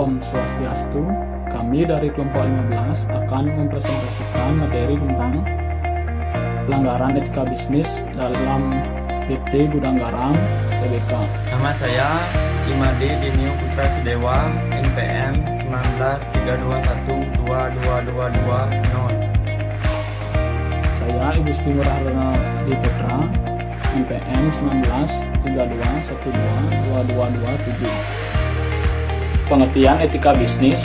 Om Swastiastu. Kami dari kelompok 15 akan mempresentasikan materi tentang pelanggaran etika bisnis dalam PT Gudang Garam Tbk. Nama saya Imade Denio Putra Sidewa, NPM 19321222220. Saya Ibu Siti Murahana Diputra, NPM 19321222227. Pengertian etika bisnis.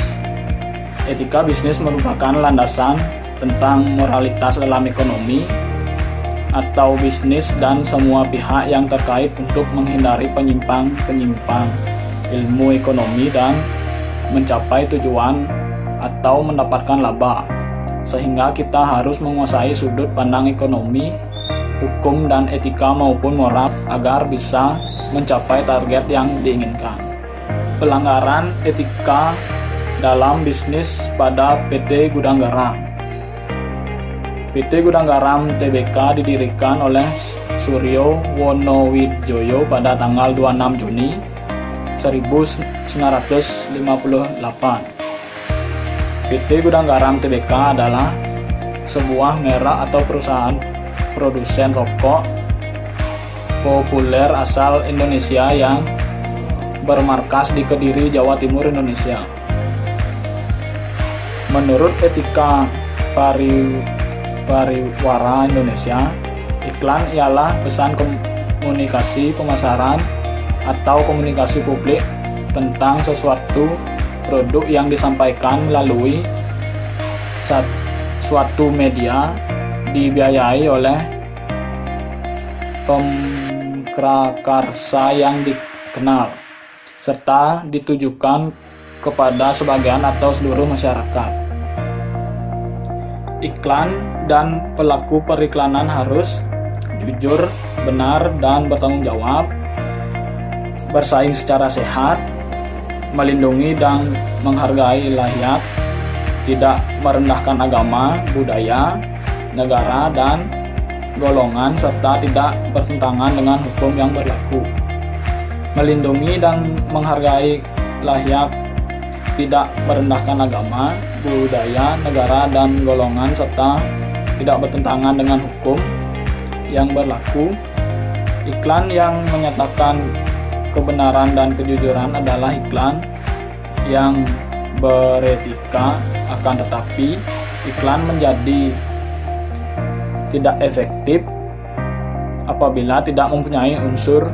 Etika bisnis merupakan landasan tentang moralitas dalam ekonomi atau bisnis dan semua pihak yang terkait untuk menghindari penyimpang-penyimpang ilmu ekonomi dan mencapai tujuan atau mendapatkan laba. Sehingga kita harus menguasai sudut pandang ekonomi, hukum dan etika maupun moral agar bisa mencapai target yang diinginkan. Pelanggaran etika dalam bisnis pada PT Gudang Garam. PT Gudang Garam Tbk didirikan oleh Suryo Wonowidjoyo pada tanggal 26 Juni 1958. PT Gudang Garam Tbk adalah sebuah merek atau perusahaan produsen rokok populer asal Indonesia yang bermarkas di Kediri, Jawa Timur, Indonesia. Menurut etika pariwara Indonesia, iklan ialah pesan komunikasi pemasaran atau komunikasi publik tentang sesuatu produk yang disampaikan melalui suatu media dibiayai oleh pemprakarsa yang dikenal serta ditujukan kepada sebagian atau seluruh masyarakat. Iklan dan pelaku periklanan harus jujur, benar, dan bertanggung jawab, bersaing secara sehat, melindungi dan menghargai layak, tidak merendahkan agama, budaya, negara, dan golongan, serta tidak bertentangan dengan hukum yang berlaku. Melindungi dan menghargai layak, tidak merendahkan agama, budaya, negara, dan golongan, serta tidak bertentangan dengan hukum yang berlaku. Iklan yang menyatakan kebenaran dan kejujuran adalah iklan yang beretika, akan tetapi iklan menjadi tidak efektif apabila tidak mempunyai unsur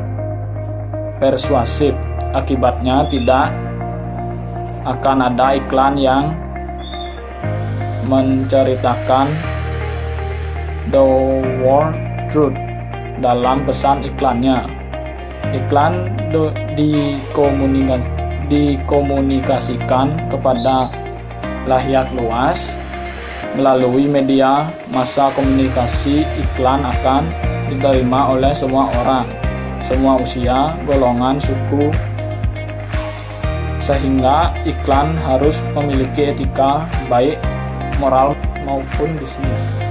persuasif. Akibatnya tidak akan ada iklan yang menceritakan the word truth dalam pesan iklannya. Iklan dikomunikasikan kepada layak luas melalui media massa komunikasi. Iklan akan diterima oleh semua orang, semua usia, golongan, suku, sehingga iklan harus memiliki etika baik moral maupun bisnis.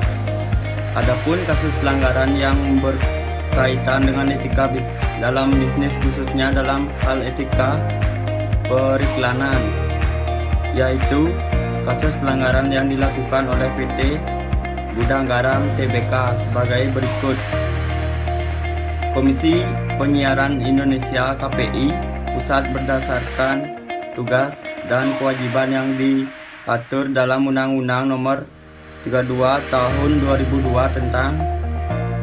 Adapun kasus pelanggaran yang berkaitan dengan etika dalam bisnis, khususnya dalam hal etika periklanan, yaitu kasus pelanggaran yang dilakukan oleh PT Gudang Garam Tbk sebagai berikut. Komisi Penyiaran Indonesia KPI Pusat berdasarkan tugas dan kewajiban yang diatur dalam Undang-Undang Nomor 32 Tahun 2002 tentang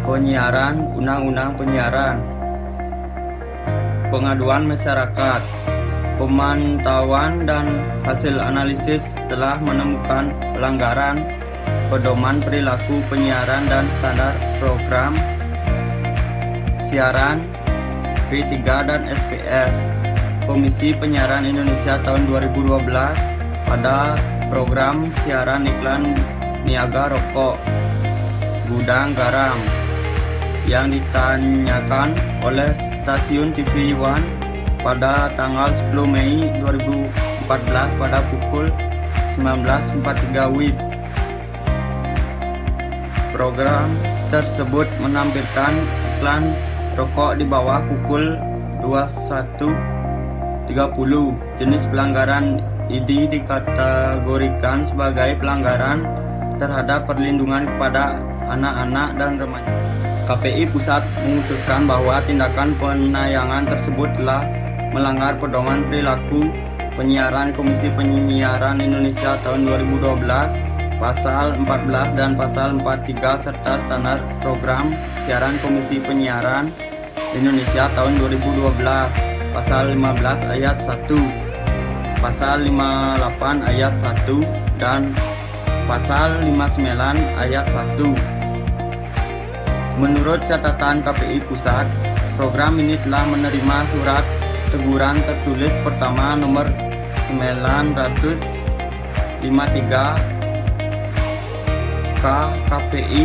Penyiaran, Undang-Undang Penyiaran. Pengaduan masyarakat, pemantauan dan hasil analisis telah menemukan pelanggaran pedoman perilaku penyiaran dan standar program siaran P3 dan SPS Komisi Penyiaran Indonesia tahun 2012 pada program siaran iklan niaga rokok Gudang Garam yang ditanyakan oleh stasiun TV One pada tanggal 10 Mei 2014 pada pukul 19.43 WIB. Program tersebut menampilkan iklan rokok di bawah pukul 21 Jenis pelanggaran ini dikategorikan sebagai pelanggaran terhadap perlindungan kepada anak-anak dan remaja. KPI Pusat memutuskan bahwa tindakan penayangan tersebut telah melanggar pedoman perilaku penyiaran Komisi Penyiaran Indonesia tahun 2012, Pasal 14 dan Pasal 43 serta standar program siaran Komisi Penyiaran Indonesia tahun 2012, Pasal 15 ayat 1, Pasal 58 ayat 1 dan Pasal 59 ayat 1. Menurut catatan KPI Pusat, program ini telah menerima surat teguran tertulis pertama nomor 953 KPI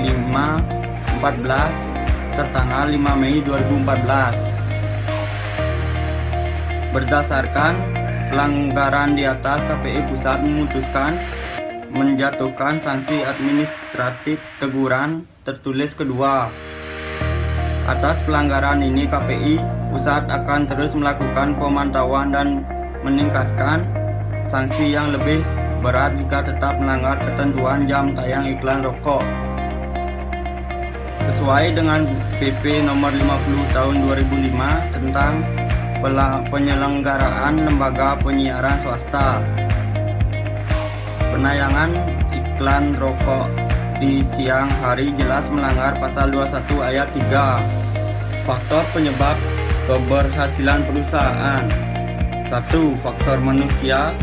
514 tertanggal 5 Mei 2014. Berdasarkan pelanggaran di atas, KPI Pusat memutuskan menjatuhkan sanksi administratif teguran tertulis kedua. Atas pelanggaran ini, KPI Pusat akan terus melakukan pemantauan dan meningkatkan sanksi yang lebih berat jika tetap melanggar ketentuan jam tayang iklan rokok. Sesuai dengan PP nomor 50 tahun 2005 tentang penyelenggaraan lembaga penyiaran swasta, penayangan iklan rokok di siang hari jelas melanggar pasal 21 ayat 3. Faktor penyebab keberhasilan perusahaan: 1. Faktor manusia.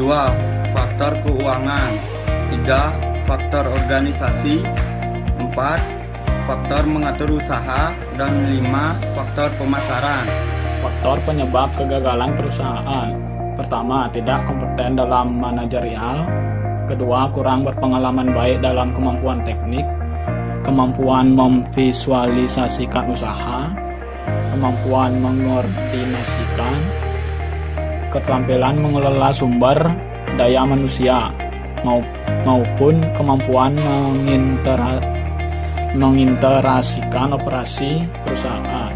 2. Faktor keuangan. 3. Faktor organisasi. 4. Faktor mengatur usaha. Dan 5. Faktor pemasaran. Faktor penyebab kegagalan perusahaan: pertama, tidak kompeten dalam manajerial. Kedua, kurang berpengalaman baik dalam kemampuan teknik, kemampuan memvisualisasikan usaha, kemampuan mengordinasikan, keterampilan mengelola sumber daya manusia, maupun kemampuan menginterasikan operasi perusahaan.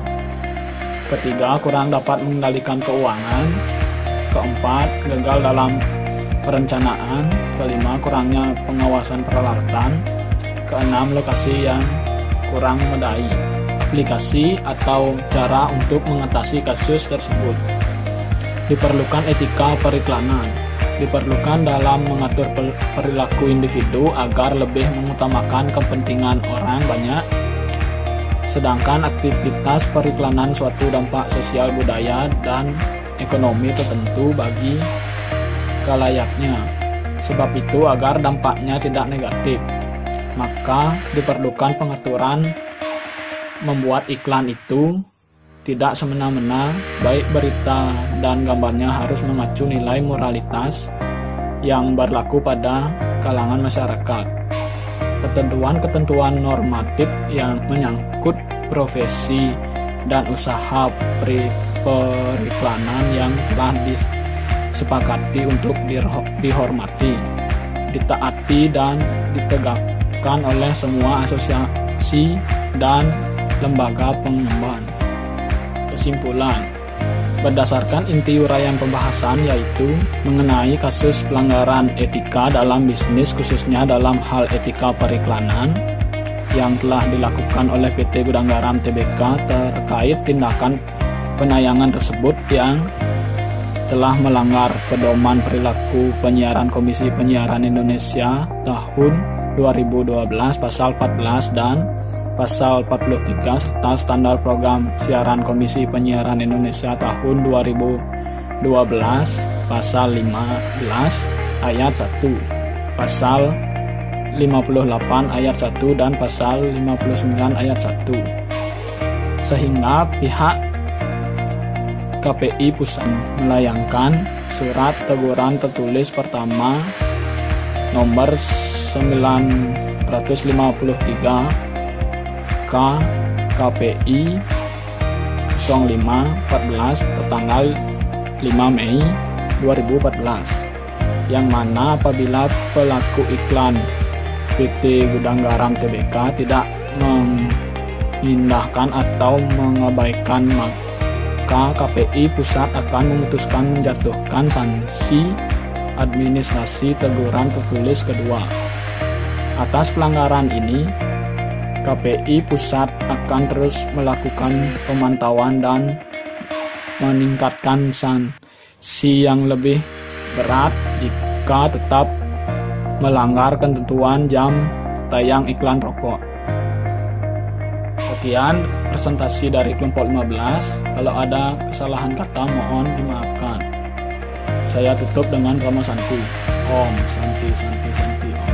Ketiga, kurang dapat mengendalikan keuangan. Keempat, gagal dalam perencanaan. Kelima, kurangnya pengawasan peralatan. Keenam, lokasi yang kurang memadai. Aplikasi atau cara untuk mengatasi kasus tersebut: diperlukan etika periklanan. Diperlukan dalam mengatur perilaku individu agar lebih mengutamakan kepentingan orang banyak, sedangkan aktivitas periklanan suatu dampak sosial, budaya, dan ekonomi tertentu bagi kelayaknya. Sebab itu, agar dampaknya tidak negatif, maka diperlukan pengaturan membuat iklan itu tidak semena-mena, baik berita dan gambarnya harus mengacu nilai moralitas yang berlaku pada kalangan masyarakat. Ketentuan-ketentuan normatif yang menyangkut profesi dan usaha periklanan yang telah disepakati untuk dihormati, ditaati, dan ditegakkan oleh semua asosiasi dan lembaga pengemban. Kesimpulan: berdasarkan inti uraian pembahasan, yaitu mengenai kasus pelanggaran etika dalam bisnis, khususnya dalam hal etika periklanan yang telah dilakukan oleh PT Gudang Garam Tbk terkait tindakan penayangan tersebut yang telah melanggar pedoman perilaku penyiaran Komisi Penyiaran Indonesia tahun 2012 Pasal 14 dan Pasal 43 serta standar program siaran Komisi Penyiaran Indonesia tahun 2012 Pasal 15 ayat 1, Pasal 58 ayat 1 dan Pasal 59 ayat 1, sehingga pihak KPI Pusat melayangkan surat teguran tertulis pertama nomor 953 KPI 0514 tertanggal 5 Mei 2014, yang mana apabila pelaku iklan PT Gudang Garam Tbk tidak mengindahkan atau mengabaikan maka KPI pusat akan memutuskan menjatuhkan sanksi administrasi teguran tertulis kedua. Atas pelanggaran ini, KPI pusat akan terus melakukan pemantauan dan meningkatkan sanksi yang lebih berat jika tetap melanggar ketentuan jam tayang iklan rokok. Sekian presentasi dari kelompok 15. Kalau ada kesalahan kata mohon dimaafkan. Saya tutup dengan Rama Santi. Om Santi Santi Santi Om.